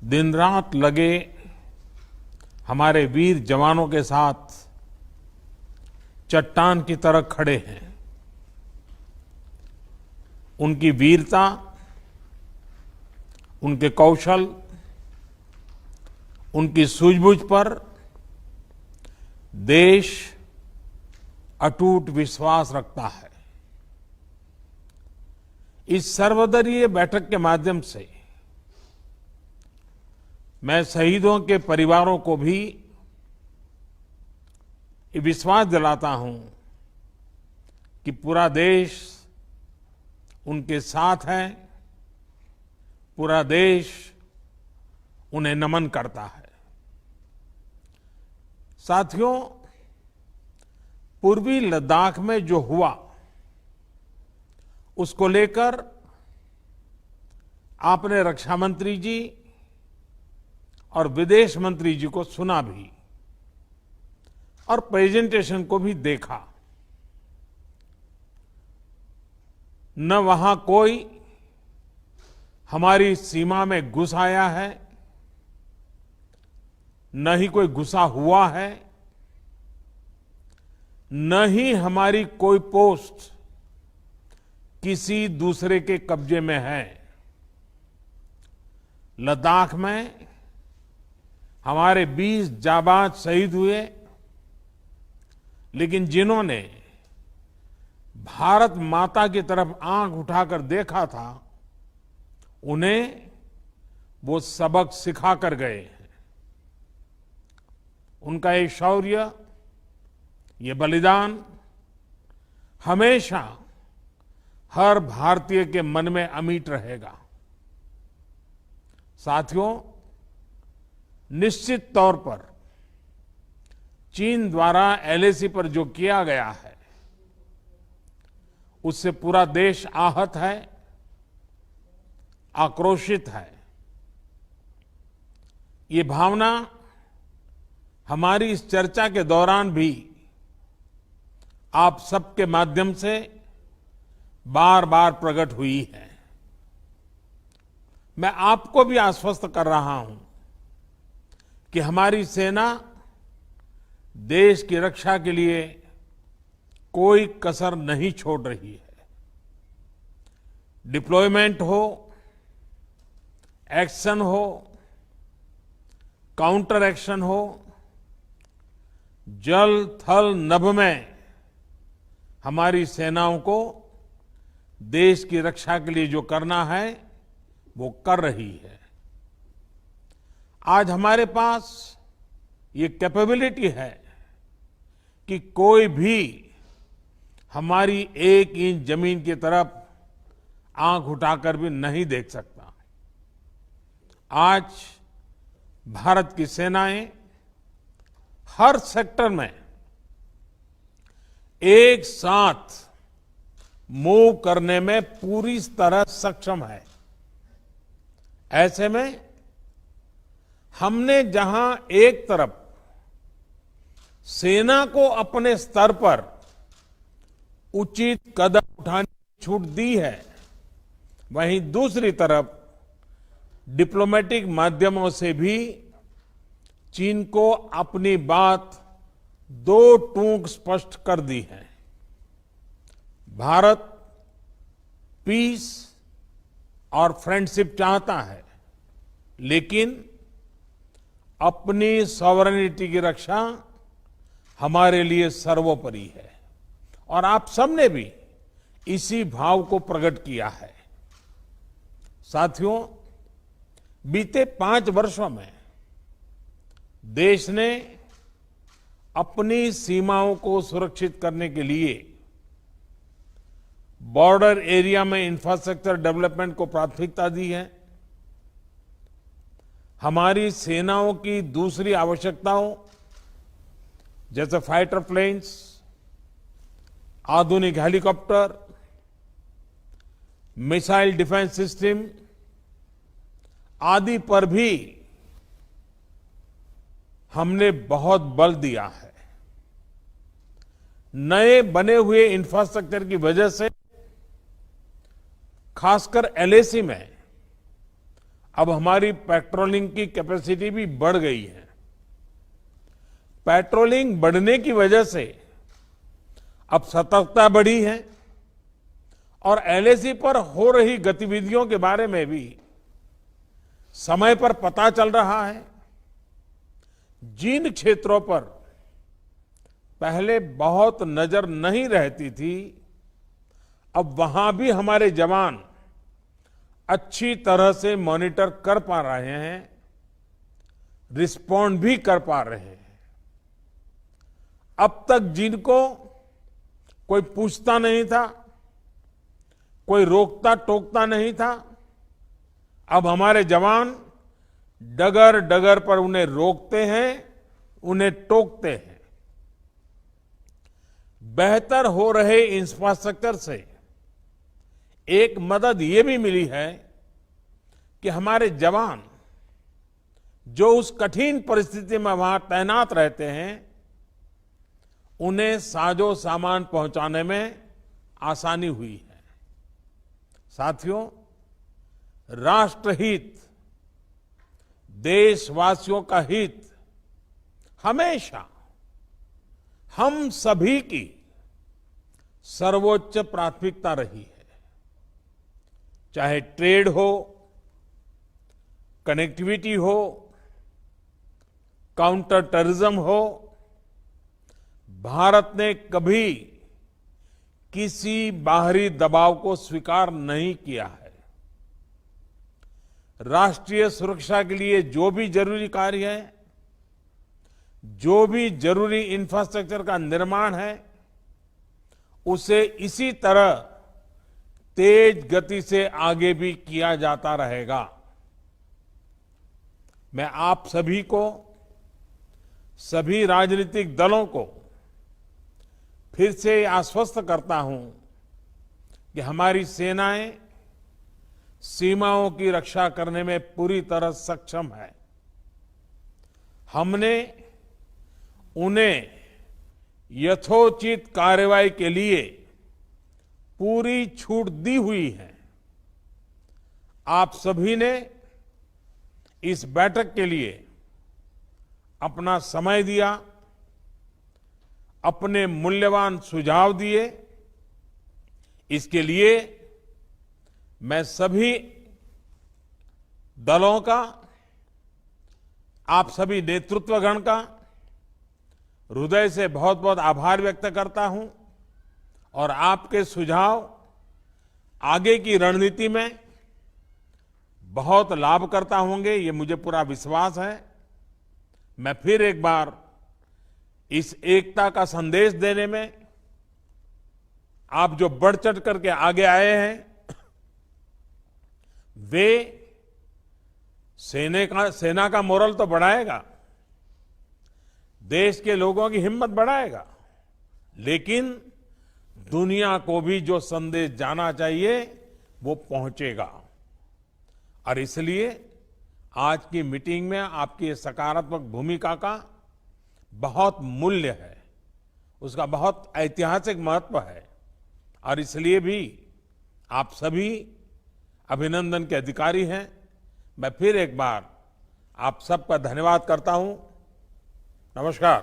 दिन रात लगे हमारे वीर जवानों के साथ चट्टान की तरह खड़े हैं। उनकी वीरता, उनके कौशल, उनकी सूझबूझ पर देश अटूट विश्वास रखता है। इस सर्वदलीय बैठक के माध्यम से मैं शहीदों के परिवारों को भी ये विश्वास दिलाता हूं कि पूरा देश उनके साथ है, पूरा देश उन्हें नमन करता है। साथियों, पूर्वी लद्दाख में जो हुआ उसको लेकर आपने रक्षा मंत्री जी और विदेश मंत्री जी को सुना भी और प्रेजेंटेशन को भी देखा। न वहां कोई हमारी सीमा में घुस आया है, न ही कोई घुसा हुआ है, न ही हमारी कोई पोस्ट किसी दूसरे के कब्जे में है। लद्दाख में हमारे 20 जाबाज शहीद हुए, लेकिन जिन्होंने भारत माता की तरफ आंख उठाकर देखा था, उन्हें वो सबक सिखा कर गए हैं। उनका ये शौर्य, ये बलिदान हमेशा हर भारतीय के मन में अमिट रहेगा। साथियों, निश्चित तौर पर चीन द्वारा एलएसी पर जो किया गया है, उससे पूरा देश आहत है, आक्रोशित है। ये भावना हमारी इस चर्चा के दौरान भी आप सबके माध्यम से बार बार प्रकट हुई है। मैं आपको भी आश्वस्त कर रहा हूं कि हमारी सेना देश की रक्षा के लिए कोई कसर नहीं छोड़ रही है। डिप्लॉयमेंट हो, एक्शन हो, काउंटर एक्शन हो, जल थल नभ में हमारी सेनाओं को देश की रक्षा के लिए जो करना है वो कर रही है। आज हमारे पास ये कैपेबिलिटी है कि कोई भी हमारी 1 इंच जमीन की तरफ आंख उठाकर भी नहीं देख सकता। आज भारत की सेनाएं हर सेक्टर में एक साथ मूव करने में पूरी तरह सक्षम है। ऐसे में हमने जहां एक तरफ सेना को अपने स्तर पर उचित कदम उठाने की छूट दी है, वहीं दूसरी तरफ डिप्लोमेटिक माध्यमों से भी चीन को अपनी बात दो टूक स्पष्ट कर दी है। भारत पीस और फ्रेंडशिप चाहता है, लेकिन अपनी सॉवरेनिटी की रक्षा हमारे लिए सर्वोपरि है और आप सबने भी इसी भाव को प्रकट किया है। साथियों, बीते 5 वर्षों में देश ने अपनी सीमाओं को सुरक्षित करने के लिए बॉर्डर एरिया में इंफ्रास्ट्रक्चर डेवलपमेंट को प्राथमिकता दी है। हमारी सेनाओं की दूसरी आवश्यकताओं जैसे फाइटर प्लेन्स, आधुनिक हेलीकॉप्टर, मिसाइल डिफेंस सिस्टम आदि पर भी हमने बहुत बल दिया है। नए बने हुए इंफ्रास्ट्रक्चर की वजह से खासकर एलएसी में अब हमारी पेट्रोलिंग की कैपेसिटी भी बढ़ गई है। पेट्रोलिंग बढ़ने की वजह से अब सतर्कता बढ़ी है और एलएसी पर हो रही गतिविधियों के बारे में भी समय पर पता चल रहा है। जिन क्षेत्रों पर पहले बहुत नजर नहीं रहती थी, अब वहां भी हमारे जवान अच्छी तरह से मॉनिटर कर पा रहे हैं, रिस्पॉन्ड भी कर पा रहे हैं। अब तक जिनको कोई पूछता नहीं था, कोई रोकता टोकता नहीं था, अब हमारे जवान डगर डगर पर उन्हें रोकते हैं, उन्हें टोकते हैं। बेहतर हो रहे इंफ्रास्ट्रक्चर से एक मदद ये भी मिली है कि हमारे जवान जो उस कठिन परिस्थिति में वहां तैनात रहते हैं, उन्हें साजो सामान पहुंचाने में आसानी हुई है। साथियों, राष्ट्रहित, देशवासियों का हित हमेशा हम सभी की सर्वोच्च प्राथमिकता रही है। चाहे ट्रेड हो, कनेक्टिविटी हो, काउंटर टेररिज्म हो, भारत ने कभी किसी बाहरी दबाव को स्वीकार नहीं किया है। राष्ट्रीय सुरक्षा के लिए जो भी जरूरी कार्य है, जो भी जरूरी इंफ्रास्ट्रक्चर का निर्माण है, उसे इसी तरह तेज गति से आगे भी किया जाता रहेगा। मैं आप सभी को, सभी राजनीतिक दलों को फिर से आश्वस्त करता हूं कि हमारी सेनाएं सीमाओं की रक्षा करने में पूरी तरह सक्षम है। हमने उन्हें यथोचित कार्रवाई के लिए पूरी छूट दी हुई है। आप सभी ने इस बैठक के लिए अपना समय दिया, अपने मूल्यवान सुझाव दिए। इसके लिए मैं सभी दलों का, आप सभी नेतृत्वगण का हृदय से बहुत बहुत आभार व्यक्त करता हूं और आपके सुझाव आगे की रणनीति में बहुत लाभकर्ता होंगे, ये मुझे पूरा विश्वास है। मैं फिर एक बार इस एकता का संदेश देने में आप जो बढ़ चढ़ करके आगे आए हैं, वे सेना का मोरल तो बढ़ाएगा, देश के लोगों की हिम्मत बढ़ाएगा, लेकिन दुनिया को भी जो संदेश जाना चाहिए वो पहुंचेगा। और इसलिए आज की मीटिंग में आपकी सकारात्मक भूमिका का बहुत मूल्य है, उसका बहुत ऐतिहासिक महत्व है। और इसलिए भी आप सभी अभिनंदन के अधिकारी हैं। मैं फिर एक बार आप सबका धन्यवाद करता हूं। नमस्कार।